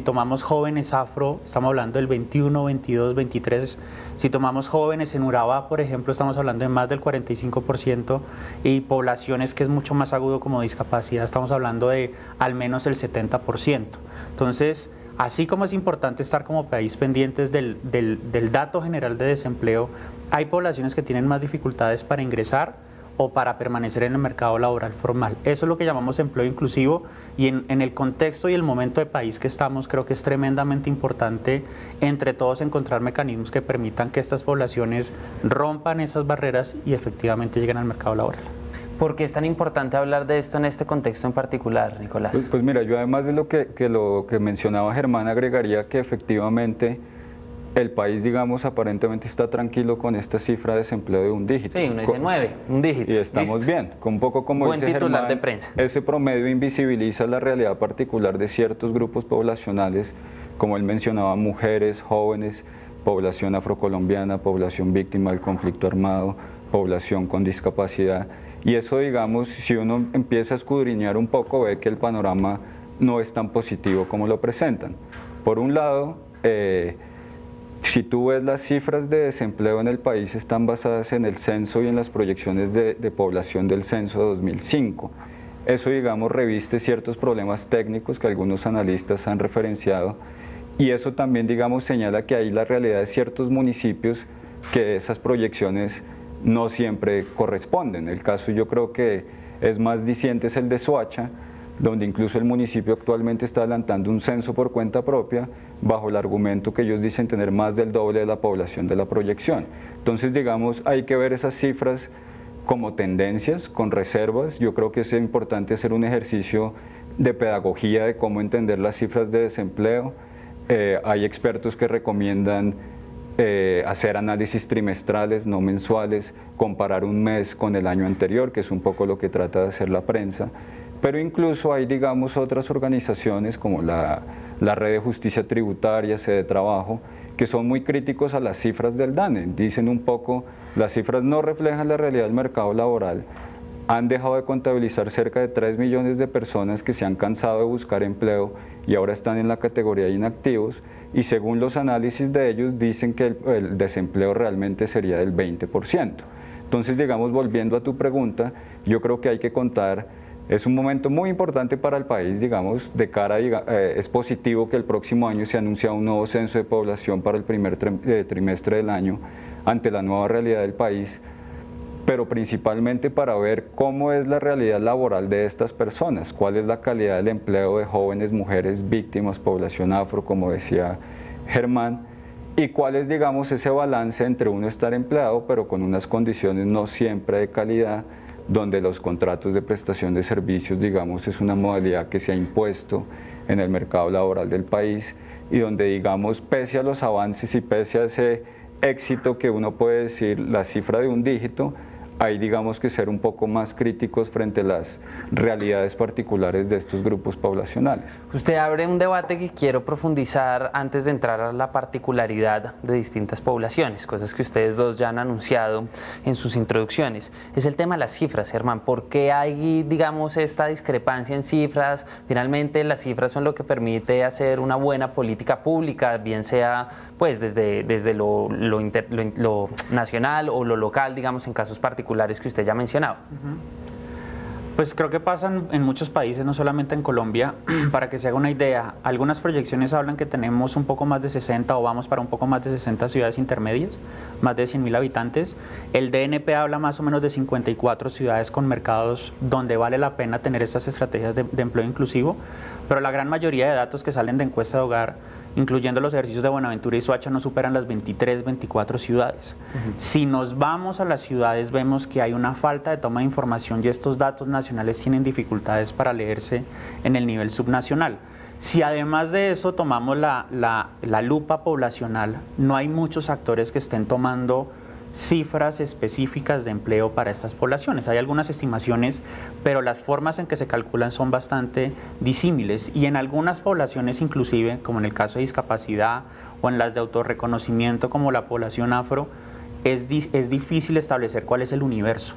tomamos jóvenes afro, estamos hablando del 21, 22, 23, si tomamos jóvenes en Urabá, por ejemplo, estamos hablando de más del 45%, y poblaciones que es mucho más agudo como discapacidad, estamos hablando de al menos el 70%. Entonces, así como es importante estar como país pendientes del dato general de desempleo, hay poblaciones que tienen más dificultades para ingresar o para permanecer en el mercado laboral formal. Eso es lo que llamamos empleo inclusivo y en el contexto y el momento de país que estamos, creo que es tremendamente importante entre todos encontrar mecanismos que permitan que estas poblaciones rompan esas barreras y efectivamente lleguen al mercado laboral. ¿Por qué es tan importante hablar de esto en este contexto en particular, Nicolás? Pues mira, yo además de lo que mencionaba Germán, agregaría que efectivamente el país, digamos, aparentemente está tranquilo con esta cifra de desempleo de un dígito. Sí, uno dice 9, un dígito. Y estamos bien, con un poco como buen dice titular Germán, de prensa. Ese promedio invisibiliza la realidad particular de ciertos grupos poblacionales, como él mencionaba, mujeres, jóvenes, población afrocolombiana, población víctima del conflicto armado, población con discapacidad. Y eso, digamos, si uno empieza a escudriñar un poco, ve que el panorama no es tan positivo como lo presentan. Por un lado, si tú ves las cifras de desempleo en el país están basadas en el censo y en las proyecciones de población del censo de 2005. Eso, digamos, reviste ciertos problemas técnicos que algunos analistas han referenciado y eso también, digamos, señala que hay la realidad de ciertos municipios que esas proyecciones no siempre corresponden. El caso yo creo que es más diciente es el de Soacha, donde incluso el municipio actualmente está adelantando un censo por cuenta propia bajo el argumento que ellos dicen tener más del doble de la población de la proyección. Entonces, digamos, hay que ver esas cifras como tendencias, con reservas. Yo creo que es importante hacer un ejercicio de pedagogía de cómo entender las cifras de desempleo. Hay expertos que recomiendan hacer análisis trimestrales, no mensuales, comparar un mes con el año anterior, que es un poco lo que trata de hacer la prensa, pero incluso hay, digamos, otras organizaciones como la Red de Justicia Tributaria, Sede Trabajo, que son muy críticos a las cifras del DANE. Dicen un poco, las cifras no reflejan la realidad del mercado laboral, han dejado de contabilizar cerca de 3 millones de personas que se han cansado de buscar empleo y ahora están en la categoría de inactivos, y según los análisis de ellos dicen que el desempleo realmente sería del 20%. Entonces, digamos, volviendo a tu pregunta, yo creo que hay que contar, es un momento muy importante para el país, digamos, de cara, es positivo que el próximo año se anuncie un nuevo censo de población para el primer trimestre del año ante la nueva realidad del país, pero principalmente para ver cómo es la realidad laboral de estas personas, cuál es la calidad del empleo de jóvenes, mujeres, víctimas, población afro, como decía Germán, y cuál es, digamos, ese balance entre uno estar empleado, pero con unas condiciones no siempre de calidad, donde los contratos de prestación de servicios, digamos, es una modalidad que se ha impuesto en el mercado laboral del país, y donde, digamos, pese a los avances y pese a ese éxito que uno puede decir, la cifra de un dígito, hay, digamos, que ser un poco más críticos frente a las realidades particulares de estos grupos poblacionales. Usted abre un debate que quiero profundizar antes de entrar a la particularidad de distintas poblaciones, cosas que ustedes dos ya han anunciado en sus introducciones. Es el tema de las cifras, Germán. ¿Por qué hay, digamos, esta discrepancia en cifras? Finalmente, las cifras son lo que permite hacer una buena política pública, bien sea pues desde lo nacional o lo local, digamos, en casos particulares que usted ya ha mencionado. Pues creo que pasan en muchos países, no solamente en Colombia. Para que se haga una idea, algunas proyecciones hablan que tenemos un poco más de 60 o vamos para un poco más de 60 ciudades intermedias, más de 100.000 habitantes. El DNP habla más o menos de 54 ciudades con mercados donde vale la pena tener estas estrategias de empleo inclusivo, pero la gran mayoría de datos que salen de encuesta de hogar, incluyendo los ejercicios de Buenaventura y Soacha, no superan las 23, 24 ciudades. Si nos vamos a las ciudades, vemos que hay una falta de toma de información y estos datos nacionales tienen dificultades para leerse en el nivel subnacional. Si además de eso tomamos la lupa poblacional, no hay muchos actores que estén tomando cifras específicas de empleo para estas poblaciones. Hay algunas estimaciones, pero las formas en que se calculan son bastante disímiles, y en algunas poblaciones inclusive, como en el caso de discapacidad o en las de autorreconocimiento como la población afro, es difícil establecer cuál es el universo.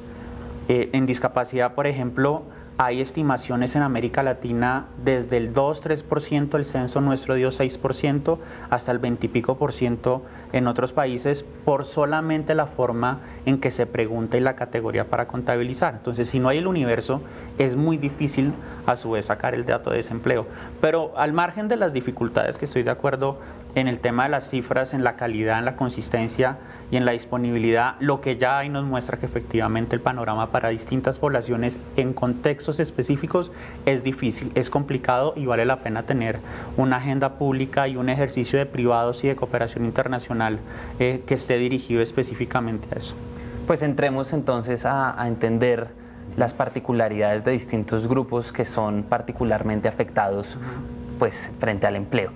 En discapacidad, por ejemplo, hay estimaciones en América Latina desde el 2-3%, el censo nuestro dio 6%, hasta el 20 y pico % en otros países, por solamente la forma en que se pregunta y la categoría para contabilizar. Entonces, si no hay el universo, es muy difícil a su vez sacar el dato de desempleo. Pero al margen de las dificultades, que estoy de acuerdo en el tema de las cifras, en la calidad, en la consistencia y en la disponibilidad, lo que ya hay nos muestra que efectivamente el panorama para distintas poblaciones en contextos específicos es difícil, es complicado, y vale la pena tener una agenda pública y un ejercicio de privados y de cooperación internacional que esté dirigido específicamente a eso. Pues entremos entonces a entender las particularidades de distintos grupos que son particularmente afectados pues, frente al empleo.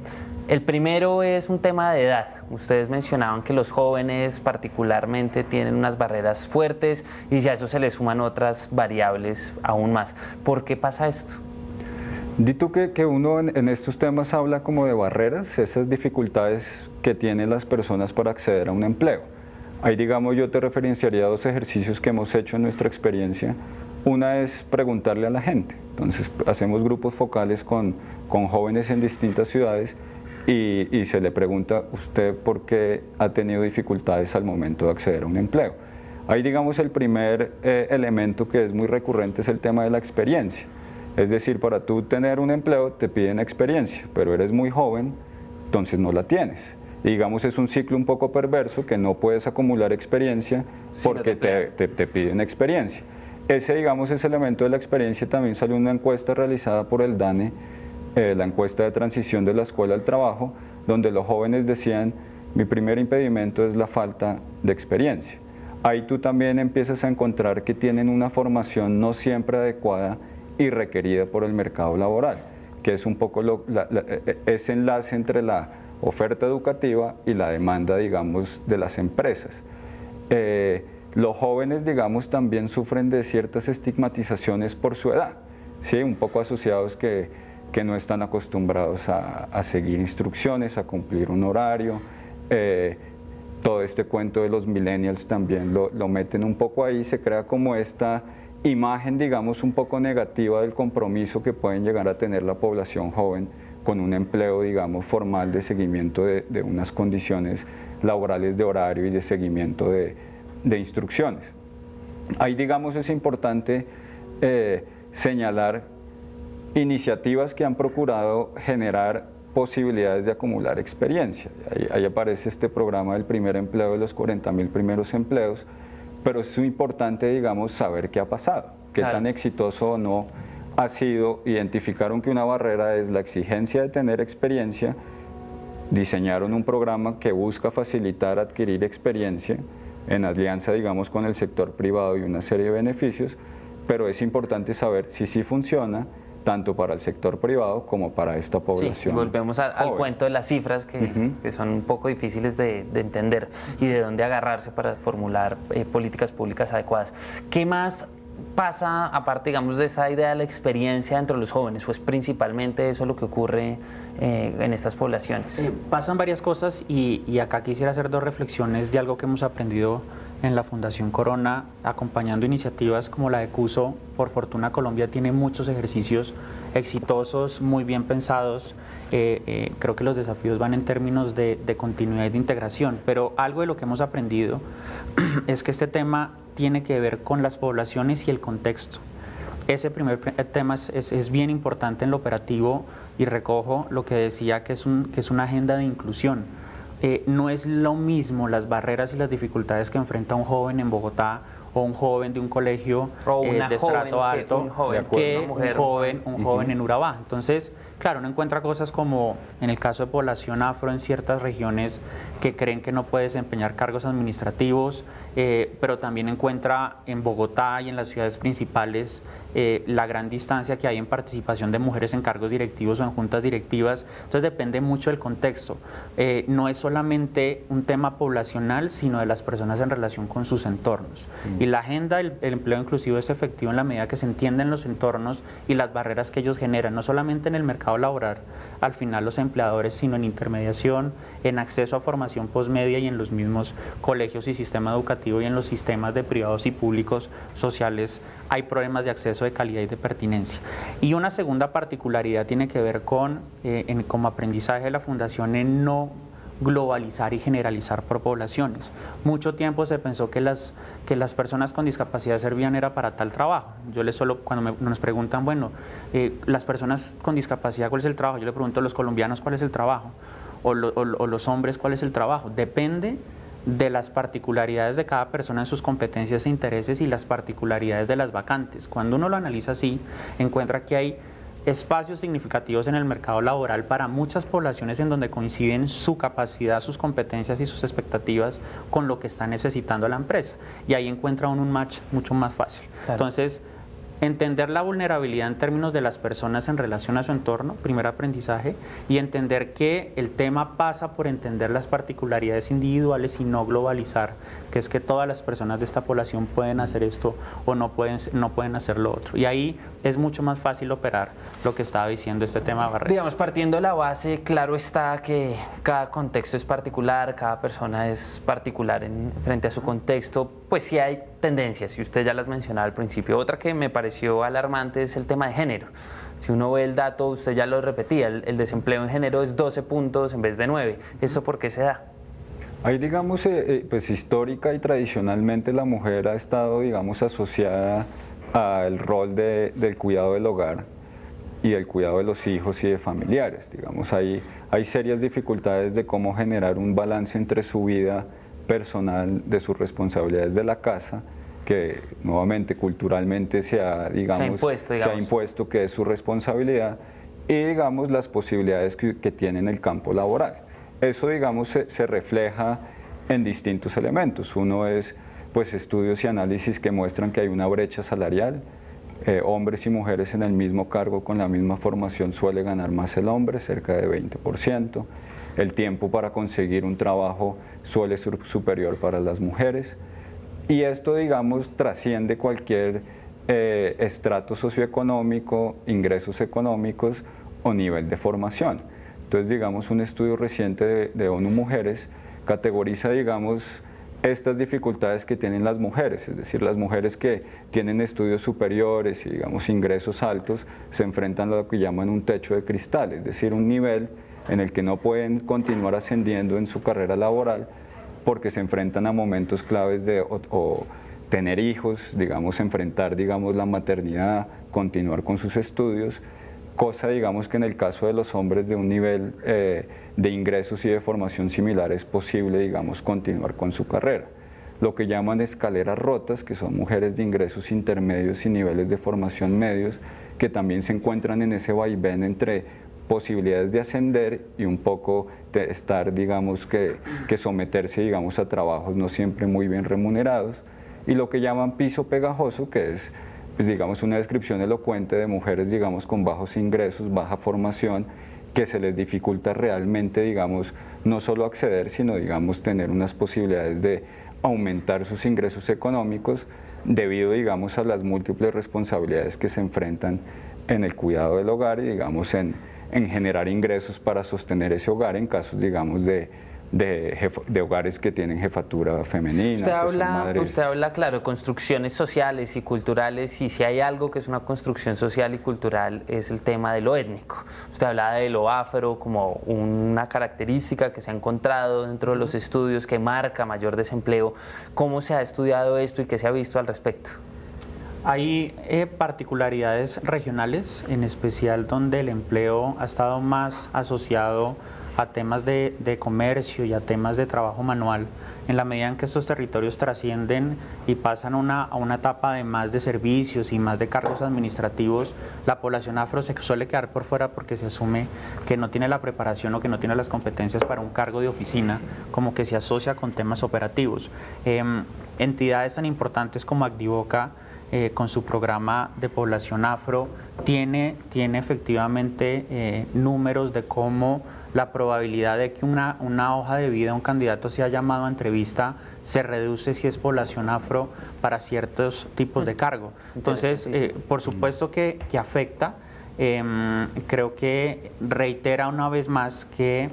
El primero es un tema de edad. Ustedes mencionaban que los jóvenes particularmente tienen unas barreras fuertes y si a eso se le suman otras variables aún más. ¿Por qué pasa esto? Di tú que uno en estos temas habla como de barreras, esas dificultades que tienen las personas para acceder a un empleo. Ahí, digamos, yo te referenciaría a dos ejercicios que hemos hecho en nuestra experiencia. Una es preguntarle a la gente. Entonces, hacemos grupos focales con jóvenes en distintas ciudades y se le pregunta, ¿usted por qué ha tenido dificultades al momento de acceder a un empleo? Ahí, digamos, el primer elemento que es muy recurrente es el tema de la experiencia. Es decir, para tú tener un empleo te piden experiencia, pero eres muy joven, entonces no la tienes. Y digamos, es un ciclo un poco perverso que no puedes acumular experiencia porque te piden experiencia. Ese, digamos, ese elemento de la experiencia también salió en una encuesta realizada por el DANE, la encuesta de transición de la escuela al trabajo, donde los jóvenes decían, mi primer impedimento es la falta de experiencia. Ahí tú también empiezas a encontrar que tienen una formación no siempre adecuada y requerida por el mercado laboral, que es un poco ese enlace entre la oferta educativa y la demanda, digamos, de las empresas. Los jóvenes, digamos, también sufren de ciertas estigmatizaciones por su edad, ¿sí? Un poco asociados que no están acostumbrados a seguir instrucciones, a cumplir un horario. Todo este cuento de los millennials también lo meten un poco ahí, se crea como esta imagen, digamos, un poco negativa del compromiso que pueden llegar a tener la población joven con un empleo, digamos, formal de seguimiento de unas condiciones laborales de horario y de seguimiento de instrucciones. Ahí, digamos, es importante señalar iniciativas que han procurado generar posibilidades de acumular experiencia. Ahí aparece este programa del primer empleo de los 40.000 primeros empleos, pero es muy importante, digamos, saber qué ha pasado, qué tan exitoso o no ha sido. Identificaron que una barrera es la exigencia de tener experiencia, diseñaron un programa que busca facilitar adquirir experiencia en alianza, digamos, con el sector privado y una serie de beneficios, pero es importante saber si sí funciona tanto para el sector privado como para esta población. Sí, volvemos al cuento de las cifras que son un poco difíciles de entender y de dónde agarrarse para formular políticas públicas adecuadas. ¿Qué más pasa, aparte, digamos, de esa idea de la experiencia entre los jóvenes? ¿O es principalmente eso lo que ocurre en estas poblaciones? Pasan varias cosas y acá quisiera hacer dos reflexiones de algo que hemos aprendido en la Fundación Corona, acompañando iniciativas como la de CUSO. Por fortuna, Colombia tiene muchos ejercicios exitosos, muy bien pensados. Creo que los desafíos van en términos de continuidad y de integración, pero algo de lo que hemos aprendido es que este tema tiene que ver con las poblaciones y el contexto. Ese primer tema es bien importante en lo operativo y recojo lo que decía que es una agenda de inclusión. No es lo mismo las barreras y las dificultades que enfrenta un joven en Bogotá o un joven de un colegio de estrato alto que un joven en Urabá. Entonces, claro, uno encuentra cosas como en el caso de población afro en ciertas regiones que creen que no puede desempeñar cargos administrativos, pero también encuentra en Bogotá y en las ciudades principales la gran distancia que hay en participación de mujeres en cargos directivos o en juntas directivas. Entonces depende mucho del contexto. No es solamente un tema poblacional, sino de las personas en relación con sus entornos. Y la agenda del empleo inclusivo es efectivo en la medida que se entienden los entornos y las barreras que ellos generan, no solamente en el mercado laboral, al final los empleadores, sino en intermediación, en acceso a formación posmedia y en los mismos colegios y sistema educativo y en los sistemas de privados y públicos sociales hay problemas de acceso, de calidad y de pertinencia. Y una segunda particularidad tiene que ver con, como aprendizaje de la Fundación, en no globalizar y generalizar por poblaciones. Mucho tiempo se pensó que las personas con discapacidad servían era para tal trabajo. Cuando nos preguntan, bueno, las personas con discapacidad, ¿cuál es el trabajo? Yo le pregunto a los colombianos, ¿cuál es el trabajo? O los hombres, ¿cuál es el trabajo? Depende de las particularidades de cada persona en sus competencias e intereses y las particularidades de las vacantes. Cuando uno lo analiza así, encuentra que hay espacios significativos en el mercado laboral para muchas poblaciones en donde coinciden su capacidad, sus competencias y sus expectativas con lo que está necesitando la empresa. Y ahí encuentra uno un match mucho más fácil. Claro. Entonces, entender la vulnerabilidad en términos de las personas en relación a su entorno, primer aprendizaje, y entender que el tema pasa por entender las particularidades individuales y no globalizar, que es que todas las personas de esta población pueden hacer esto o no pueden hacer lo otro. Y ahí es mucho más fácil operar lo que estaba diciendo este tema de barreras. Digamos, partiendo de la base, claro está que cada contexto es particular, cada persona es particular frente a su contexto, pues sí hay tendencias, y usted ya las mencionaba al principio. Otra que me pareció alarmante es el tema de género. Si uno ve el dato, usted ya lo repetía, el desempleo en género es 12 puntos en vez de 9. ¿Eso por qué se da? Ahí, digamos, pues histórica y tradicionalmente la mujer ha estado, digamos, asociada al rol del cuidado del hogar y el cuidado de los hijos y de familiares. Digamos, hay serias dificultades de cómo generar un balance entre su vida personal, de sus responsabilidades de la casa, que nuevamente culturalmente se ha impuesto que es su responsabilidad, y digamos las posibilidades que tiene en el campo laboral. Eso, digamos, se refleja en distintos elementos. Uno es pues estudios y análisis que muestran que hay una brecha salarial. Hombres y mujeres en el mismo cargo con la misma formación suele ganar más el hombre, cerca de 20%. El tiempo para conseguir un trabajo suele ser superior para las mujeres. Y esto, digamos, trasciende cualquier estrato socioeconómico, ingresos económicos o nivel de formación. Entonces, digamos, un estudio reciente de ONU Mujeres categoriza, digamos, estas dificultades que tienen las mujeres, es decir, las mujeres que tienen estudios superiores y digamos ingresos altos se enfrentan a lo que llaman un techo de cristal, es decir, un nivel en el que no pueden continuar ascendiendo en su carrera laboral porque se enfrentan a momentos claves de o tener hijos, digamos, enfrentar, digamos, la maternidad, continuar con sus estudios, cosa, digamos, que en el caso de los hombres de un nivel de ingresos y de formación similar es posible, digamos, continuar con su carrera. Lo que llaman escaleras rotas, que son mujeres de ingresos intermedios y niveles de formación medios, que también se encuentran en ese vaivén entre posibilidades de ascender y un poco de estar, digamos, que someterse, digamos, a trabajos no siempre muy bien remunerados, y lo que llaman piso pegajoso, que es, pues, digamos, una descripción elocuente de mujeres, digamos, con bajos ingresos, baja formación, que se les dificulta realmente, digamos, no solo acceder, sino, digamos, tener unas posibilidades de aumentar sus ingresos económicos debido, digamos, a las múltiples responsabilidades que se enfrentan en el cuidado del hogar y, digamos, en generar ingresos para sostener ese hogar en casos, digamos, de hogares que tienen jefatura femenina. Usted habla, claro, de construcciones sociales y culturales, y si hay algo que es una construcción social y cultural es el tema de lo étnico. Usted habla de lo afro como una característica que se ha encontrado dentro de los estudios que marca mayor desempleo. ¿Cómo se ha estudiado esto y qué se ha visto al respecto? Hay particularidades regionales, en especial donde el empleo ha estado más asociado a temas de comercio y a temas de trabajo manual. En la medida en que estos territorios trascienden y pasan a una etapa de más de servicios y más de cargos administrativos, la población afro se suele quedar por fuera porque se asume que no tiene la preparación o que no tiene las competencias para un cargo de oficina, como que se asocia con temas operativos. Entidades tan importantes como Acdivoca, con su programa de población afro, tiene efectivamente números de cómo la probabilidad de que una hoja de vida, un candidato sea llamado a entrevista, se reduce si es población afro para ciertos tipos de cargo. Entonces, por supuesto que afecta. Creo que reitera una vez más que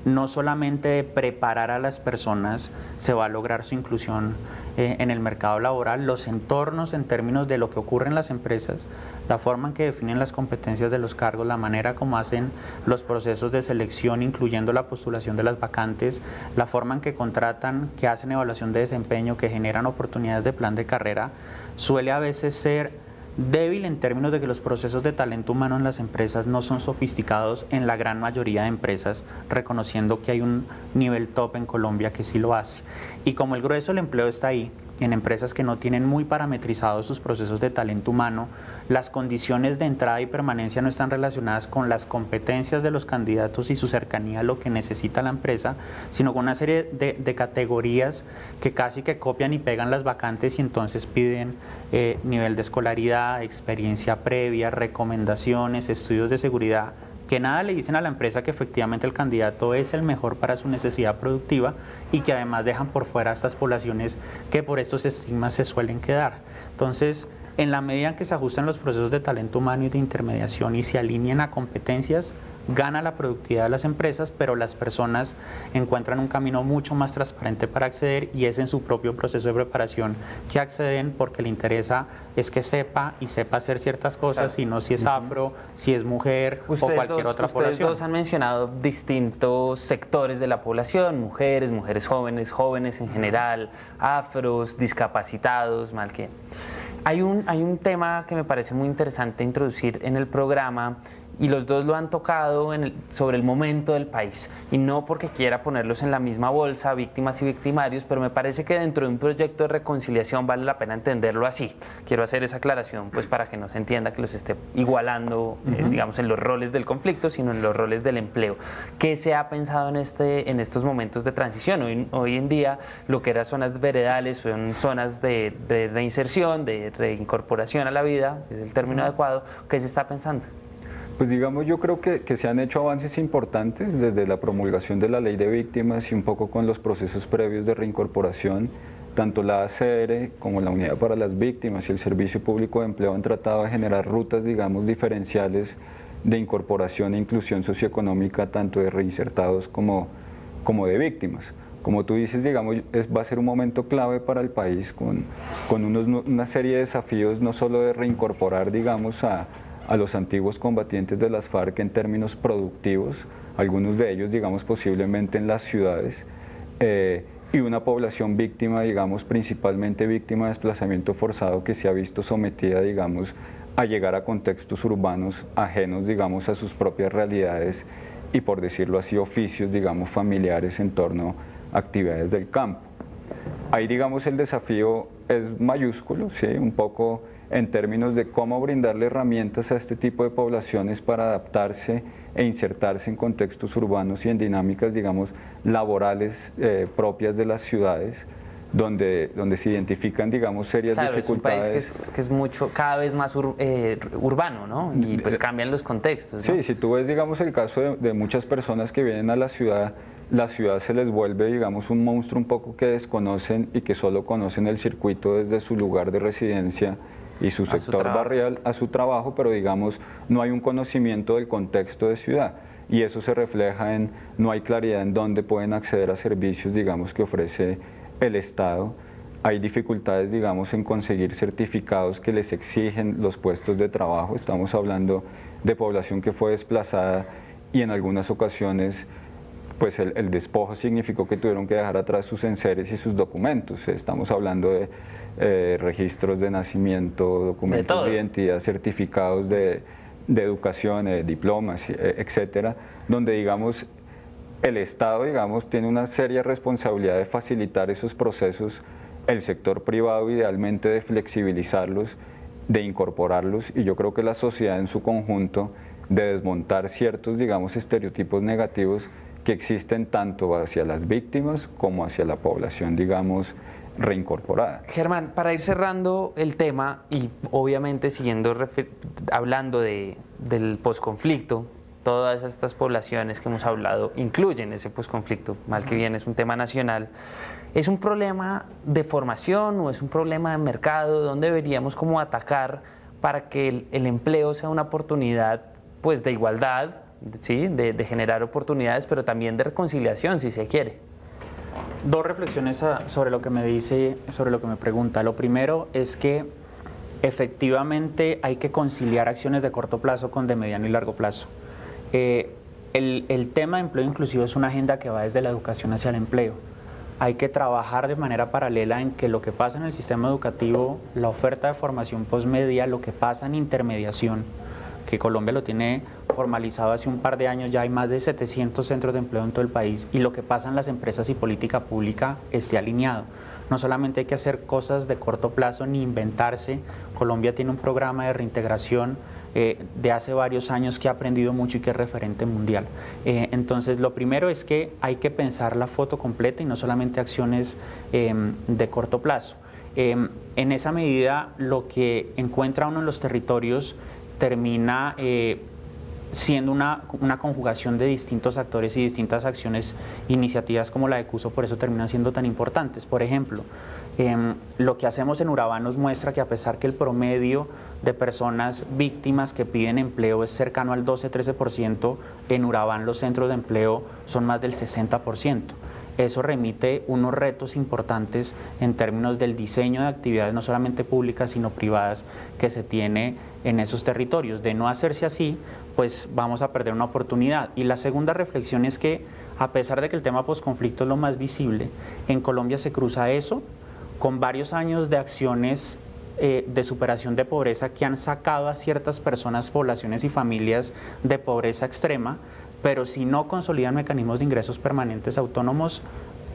no solamente preparar a las personas se va a lograr su inclusión en el mercado laboral, los entornos en términos de lo que ocurre en las empresas, la forma en que definen las competencias de los cargos, la manera como hacen los procesos de selección, incluyendo la postulación de las vacantes, la forma en que contratan, que hacen evaluación de desempeño, que generan oportunidades de plan de carrera, suele a veces ser débil en términos de que los procesos de talento humano en las empresas no son sofisticados en la gran mayoría de empresas, reconociendo que hay un nivel top en Colombia que sí lo hace. Y como el grueso del empleo está ahí, en empresas que no tienen muy parametrizados sus procesos de talento humano, las condiciones de entrada y permanencia no están relacionadas con las competencias de los candidatos y su cercanía a lo que necesita la empresa, sino con una serie de categorías que casi que copian y pegan las vacantes y entonces piden nivel de escolaridad, experiencia previa, recomendaciones, estudios de seguridad, que nada le dicen a la empresa que efectivamente el candidato es el mejor para su necesidad productiva y que además dejan por fuera a estas poblaciones que por estos estigmas se suelen quedar. Entonces, en la medida en que se ajustan los procesos de talento humano y de intermediación y se alinean a competencias, gana la productividad de las empresas, pero las personas encuentran un camino mucho más transparente para acceder y es en su propio proceso de preparación que acceden porque le interesa es que sepa hacer ciertas cosas, y no si es afro, si es mujer o cualquier otra población. Ustedes dos han mencionado distintos sectores de la población, mujeres jóvenes, jóvenes en general, afros, discapacitados, mal que... Hay un tema que me parece muy interesante introducir en el programa, y los dos lo han tocado sobre el momento del país, y no porque quiera ponerlos en la misma bolsa, víctimas y victimarios, pero me parece que dentro de un proyecto de reconciliación vale la pena entenderlo así. Quiero hacer esa aclaración pues para que no se entienda que los esté igualando, digamos, en los roles del conflicto, sino en los roles del empleo. ¿Qué se ha pensado en estos momentos de transición? Hoy en día lo que eran zonas veredales son zonas de reinserción, de reincorporación a la vida, es el término adecuado. ¿Qué se está pensando? Pues digamos, yo creo que se han hecho avances importantes desde la promulgación de la ley de víctimas y un poco con los procesos previos de reincorporación. Tanto la ACR como la Unidad para las Víctimas y el Servicio Público de Empleo han tratado de generar rutas, digamos, diferenciales de incorporación e inclusión socioeconómica, tanto de reinsertados como de víctimas. Como tú dices, digamos, va a ser un momento clave para el país con una serie de desafíos, no solo de reincorporar, digamos, a los antiguos combatientes de las FARC en términos productivos, algunos de ellos, digamos, posiblemente en las ciudades, y una población víctima, digamos, principalmente víctima de desplazamiento forzado que se ha visto sometida, digamos, a llegar a contextos urbanos ajenos, digamos, a sus propias realidades y, por decirlo así, oficios, digamos, familiares en torno a actividades del campo. Ahí, digamos, el desafío es mayúsculo, ¿sí? Un poco en términos de cómo brindarle herramientas a este tipo de poblaciones para adaptarse e insertarse en contextos urbanos y en dinámicas, digamos, laborales propias de las ciudades, donde se identifican, digamos, serias dificultades. Es un país que es mucho, cada vez más urbano, ¿no? Y pues cambian los contextos, ¿no? Sí, si tú ves, digamos, el caso de muchas personas que vienen a la ciudad se les vuelve, digamos, un monstruo un poco que desconocen y que solo conocen el circuito desde su lugar de residencia y su sector barrial a su trabajo, pero digamos, no hay un conocimiento del contexto de ciudad. Y eso se refleja en, no hay claridad en dónde pueden acceder a servicios, digamos, que ofrece el Estado. Hay dificultades, digamos, en conseguir certificados que les exigen los puestos de trabajo. Estamos hablando de población que fue desplazada y en algunas ocasiones pues el despojo significó que tuvieron que dejar atrás sus enseres y sus documentos. Estamos hablando de registros de nacimiento, documentos de identidad, certificados de educación, diplomas, etcétera, donde, digamos, el Estado, digamos, tiene una seria responsabilidad de facilitar esos procesos, el sector privado idealmente de flexibilizarlos, de incorporarlos, y yo creo que la sociedad en su conjunto de desmontar ciertos, digamos, estereotipos negativos que existen tanto hacia las víctimas como hacia la población, digamos, reincorporada. Germán, para ir cerrando el tema y obviamente hablando del posconflicto, todas estas poblaciones que hemos hablado incluyen ese posconflicto, mal que bien es un tema nacional. ¿Es un problema de formación o es un problema de mercado? ¿Dónde deberíamos como atacar para que el empleo sea una oportunidad pues de igualdad, ¿sí? de generar oportunidades, pero también de reconciliación, si se quiere? Dos reflexiones sobre lo que me dice, sobre lo que me pregunta. Lo primero es que efectivamente hay que conciliar acciones de corto plazo con de mediano y largo plazo. El tema de empleo inclusivo es una agenda que va desde la educación hacia el empleo. Hay que trabajar de manera paralela en que lo que pasa en el sistema educativo, la oferta de formación postmedia, lo que pasa en intermediación, que Colombia lo tiene formalizado hace un par de años, ya hay más de 700 centros de empleo en todo el país, y lo que pasa en las empresas y política pública esté alineado. No solamente hay que hacer cosas de corto plazo ni inventarse. Colombia tiene un programa de reintegración de hace varios años que ha aprendido mucho y que es referente mundial. Entonces, lo primero es que hay que pensar la foto completa y no solamente acciones de corto plazo. En esa medida, lo que encuentra uno en los territorios termina siendo una conjugación de distintos actores y distintas acciones, iniciativas como la de CUSO, por eso terminan siendo tan importantes. Por ejemplo, lo que hacemos en Urabá nos muestra que a pesar que el promedio de personas víctimas que piden empleo es cercano al 12-13%, en Urabá los centros de empleo son más del 60%. Eso remite unos retos importantes en términos del diseño de actividades no solamente públicas sino privadas que se tiene en esos territorios. De no hacerse así, pues vamos a perder una oportunidad. Y la segunda reflexión es que, a pesar de que el tema posconflicto es lo más visible, en Colombia se cruza eso con varios años de acciones de superación de pobreza que han sacado a ciertas personas, poblaciones y familias de pobreza extrema, pero si no consolidan mecanismos de ingresos permanentes autónomos,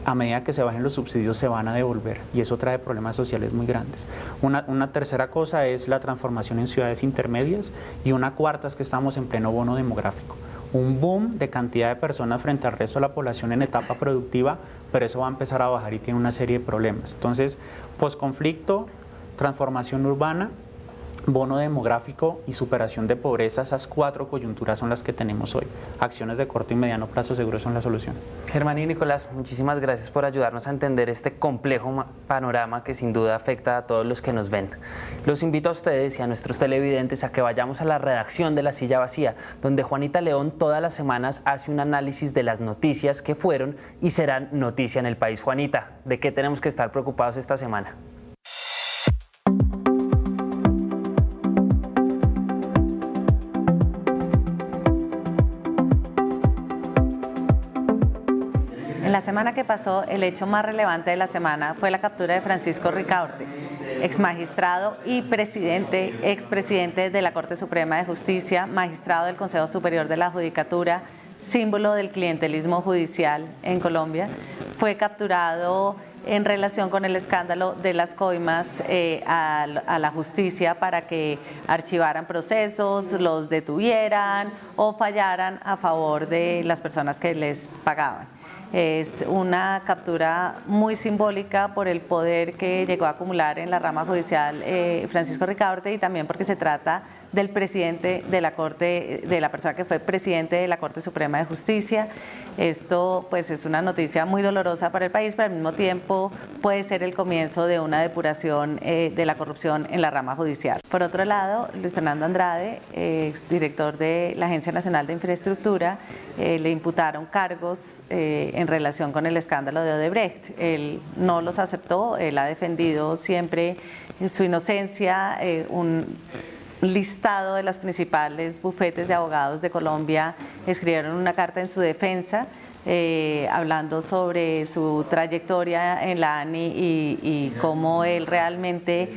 a medida que se bajen los subsidios se van a devolver, y eso trae problemas sociales muy grandes. Una tercera cosa es la transformación en ciudades intermedias, y una cuarta es que estamos en pleno bono demográfico. Un boom de cantidad de personas frente al resto de la población en etapa productiva, pero eso va a empezar a bajar y tiene una serie de problemas. Entonces, posconflicto, transformación urbana, bono demográfico y superación de pobreza. Esas 4 coyunturas son las que tenemos hoy. Acciones de corto y mediano plazo seguro son la solución. Germán y Nicolás, muchísimas gracias por ayudarnos a entender este complejo panorama que sin duda afecta a todos los que nos ven. Los invito a ustedes y a nuestros televidentes a que vayamos a la redacción de La Silla Vacía, donde Juanita León todas las semanas hace un análisis de las noticias que fueron y serán noticia en el país. Juanita, ¿de qué tenemos que estar preocupados esta semana? En la semana que pasó, el hecho más relevante de la semana fue la captura de Francisco Ricaurte, exmagistrado y expresidente de la Corte Suprema de Justicia, magistrado del Consejo Superior de la Judicatura, símbolo del clientelismo judicial en Colombia. Fue capturado en relación con el escándalo de las coimas a la justicia para que archivaran procesos, los detuvieran o fallaran a favor de las personas que les pagaban. Es una captura muy simbólica por el poder que llegó a acumular en la rama judicial Francisco Ricaurte, y también porque se trata del presidente de la Corte, de la persona que fue presidente de la Corte Suprema de Justicia. Esto pues es una noticia muy dolorosa para el país, pero al mismo tiempo puede ser el comienzo de una depuración de la corrupción en la rama judicial. Por otro lado, Luis Fernando Andrade, exdirector de la Agencia Nacional de Infraestructura, le imputaron cargos en relación con el escándalo de Odebrecht. Él no los aceptó, él ha defendido siempre su inocencia. Un listado de las principales bufetes de abogados de Colombia escribieron una carta en su defensa, hablando sobre su trayectoria en la ANI y cómo él realmente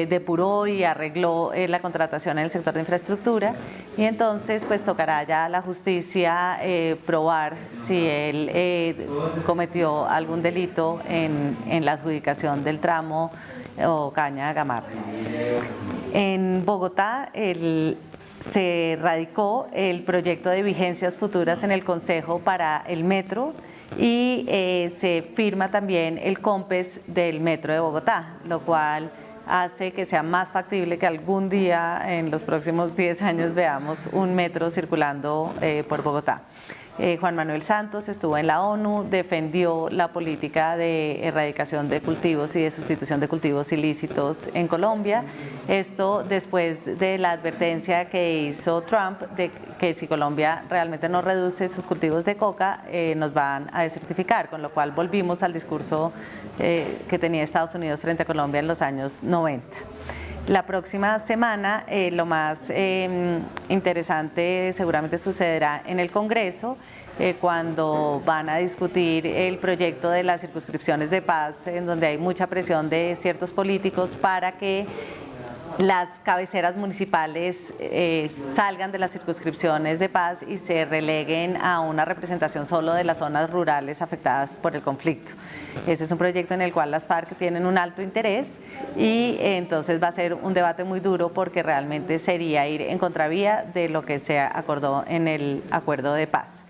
depuró y arregló la contratación en el sector de infraestructura. Y entonces pues tocará ya a la justicia probar si él cometió algún delito en la adjudicación del tramo Ocaña Gamarra. En Bogotá se radicó el proyecto de vigencias futuras en el Consejo para el metro y se firma también el COMPES del metro de Bogotá, lo cual hace que sea más factible que algún día en los próximos 10 años veamos un metro circulando por Bogotá. Juan Manuel Santos estuvo en la ONU, defendió la política de erradicación de cultivos y de sustitución de cultivos ilícitos en Colombia. Esto después de la advertencia que hizo Trump de que si Colombia realmente no reduce sus cultivos de coca, nos van a desertificar, con lo cual volvimos al discurso que tenía Estados Unidos frente a Colombia en los años 90. La próxima semana lo más interesante seguramente sucederá en el Congreso, cuando van a discutir el proyecto de las circunscripciones de paz, en donde hay mucha presión de ciertos políticos para que las cabeceras municipales salgan de las circunscripciones de paz y se releguen a una representación solo de las zonas rurales afectadas por el conflicto. Ese es un proyecto en el cual las FARC tienen un alto interés y entonces va a ser un debate muy duro porque realmente sería ir en contravía de lo que se acordó en el acuerdo de paz.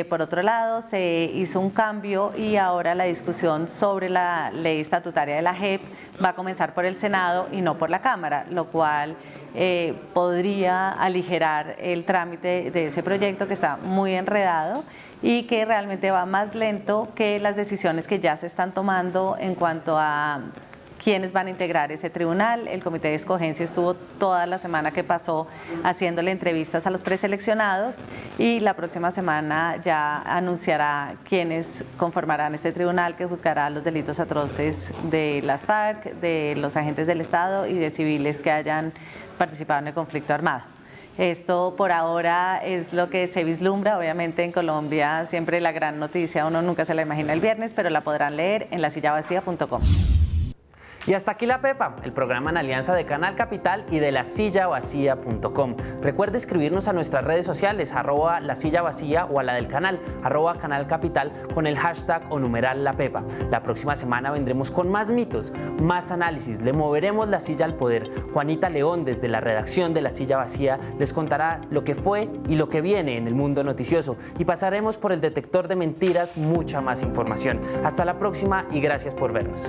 Por otro lado, se hizo un cambio y ahora la discusión sobre la ley estatutaria de la JEP va a comenzar por el Senado y no por la Cámara, lo cual podría aligerar el trámite de ese proyecto que está muy enredado y que realmente va más lento que las decisiones que ya se están tomando en cuanto a quiénes van a integrar ese tribunal. El comité de escogencia estuvo toda la semana que pasó haciéndole entrevistas a los preseleccionados y la próxima semana ya anunciará quiénes conformarán este tribunal que juzgará los delitos atroces de las FARC, de los agentes del Estado y de civiles que hayan participado en el conflicto armado. Esto por ahora es lo que se vislumbra. Obviamente en Colombia siempre la gran noticia, uno nunca se la imagina el viernes, pero la podrán leer en lasillavacía.com. Y hasta aquí La Pepa, el programa en alianza de Canal Capital y de lasillavacía.com. Recuerde escribirnos a nuestras redes sociales, @lasillavacía o a la del canal, @Canal Capital, con el hashtag o numeral La Pepa. La próxima semana vendremos con más mitos, más análisis, le moveremos la silla al poder. Juanita León, desde la redacción de La Silla Vacía, les contará lo que fue y lo que viene en el mundo noticioso. Y pasaremos por el detector de mentiras mucha más información. Hasta la próxima y gracias por vernos.